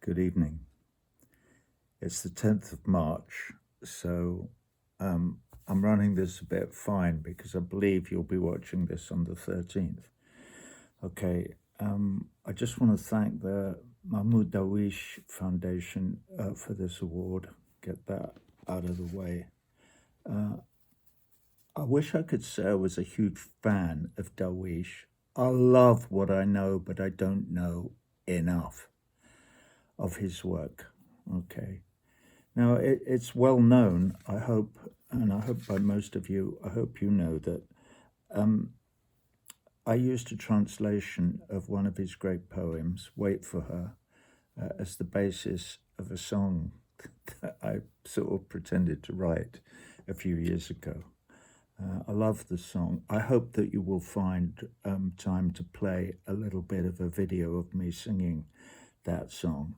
Good evening. It's the 10th of March, so I'm running this a bit fine because I believe you'll be watching this on the 13th. Okay, I just want to thank the Mahmoud Darwish Foundation for this award. Get that out of the way. I wish I could say I was a huge fan of Darwish. I love what I know, but I don't know enough of his work. Okay. Now, it's well known, I hope, and I hope by most of you, I hope you know that I used a translation of one of his great poems, Wait for Her, as the basis of a song that I sort of pretended to write a few years ago. I love the song. I hope that you will find time to play a little bit of a video of me singing that song.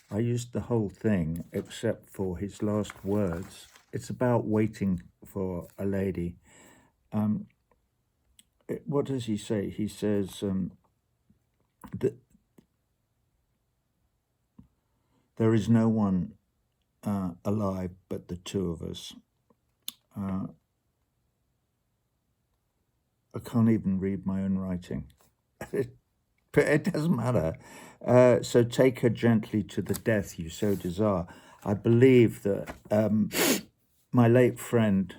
I used the whole thing except for his last words. It's about waiting for a lady. What does he say? He says that there is no one alive but the two of us. I can't even read my own writing. But it doesn't matter. So take her gently to the death you so desire. I believe that my late friend,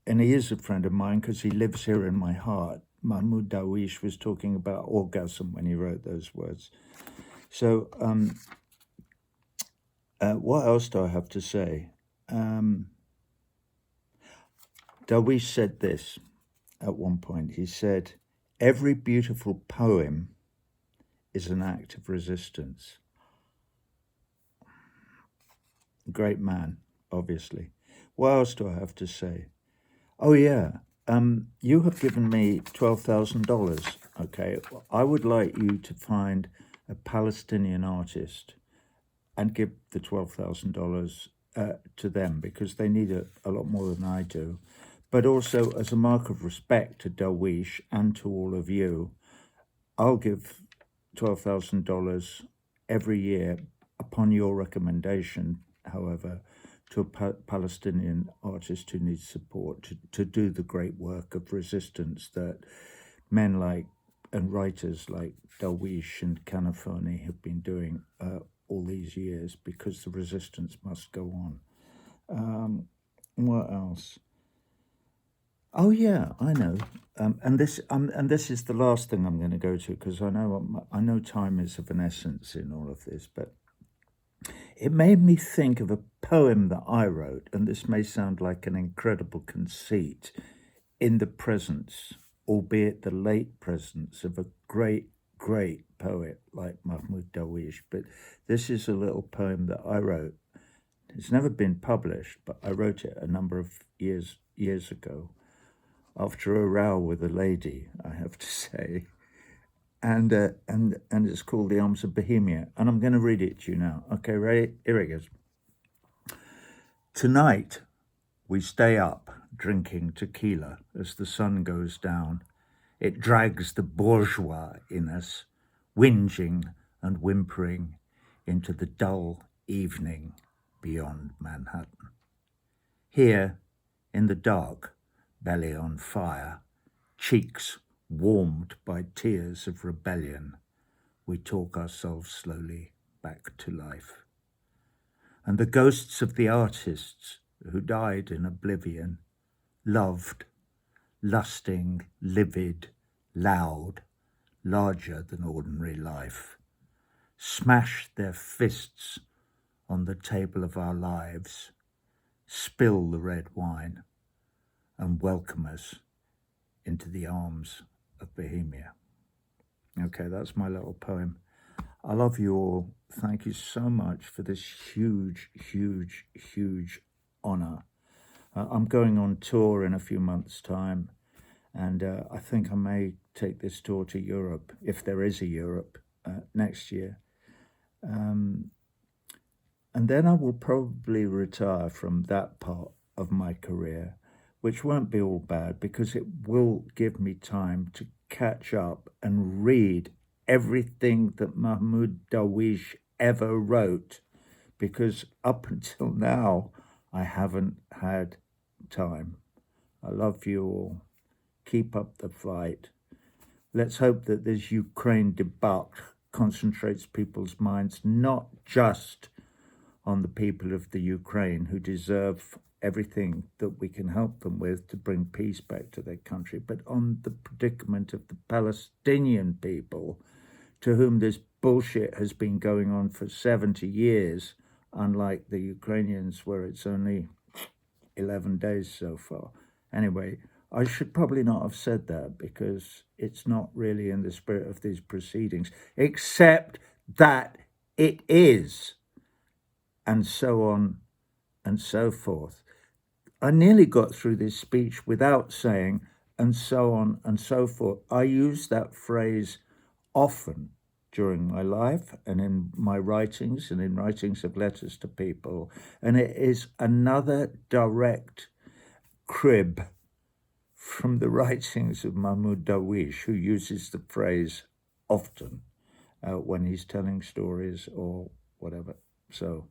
and he is a friend of mine because he lives here in my heart, Mahmoud Darwish, was talking about orgasm when he wrote those words. So what else do I have to say? Darwish said this at one point. He said, every beautiful poem is an act of resistance. Great man, obviously. What else do I have to say? Oh, yeah. You have given me $12,000. Okay. I would like you to find a Palestinian artist and give the $12,000 to them because they need it a lot more than I do. But also as a mark of respect to Darwish and to all of you, I'll give $12,000 every year upon your recommendation, however, to a Palestinian artist who needs support to do the great work of resistance that men like and writers like Darwish and Kanafani have been doing all these years, because the resistance must go on. What else? Oh yeah, I know. And this is the last thing I'm going to go to, because I know time is of an essence in all of this, but it made me think of a poem that I wrote, and this may sound like an incredible conceit, in the presence, albeit the late presence, of a great, great poet like Mahmoud Darwish. But this is a little poem that I wrote. It's never been published, but I wrote it a number of years ago, after a row with a lady, I have to say. And it's called The Arms of Bohemia. And I'm going to read it to you now. Okay, ready? Here it goes. Tonight, we stay up drinking tequila as the sun goes down. It drags the bourgeois in us, whinging and whimpering into the dull evening beyond Manhattan. Here, in the dark, belly on fire, cheeks warmed by tears of rebellion, we talk ourselves slowly back to life. And the ghosts of the artists who died in oblivion, loved, lusting, livid, loud, larger than ordinary life, smash their fists on the table of our lives, spill the red wine, and welcome us into the arms of Bohemia. Okay, that's my little poem. I love you all. Thank you so much for this huge, huge, huge honor. I'm going on tour in a few months' time, and I think I may take this tour to Europe, if there is a Europe, next year. And then I will probably retire from that part of my career, which won't be all bad, because it will give me time to catch up and read everything that Mahmoud Darwish ever wrote, because up until now, I haven't had time. I love you all. Keep up the fight. Let's hope that this Ukraine debacle concentrates people's minds not just on the people of the Ukraine who deserve everything that we can help them with to bring peace back to their country, but on the predicament of the Palestinian people to whom this bullshit has been going on for 70 years, unlike the Ukrainians where it's only 11 days so far. Anyway, I should probably not have said that because it's not really in the spirit of these proceedings, except that it is, and so on and so forth. I nearly got through this speech without saying, and so on and so forth. I use that phrase often during my life and in my writings and in writings of letters to people. And it is another direct crib from the writings of Mahmoud Darwish, who uses the phrase often when he's telling stories or whatever. So,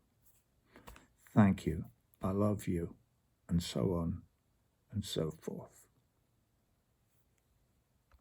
thank you. I love you. And so on and so forth.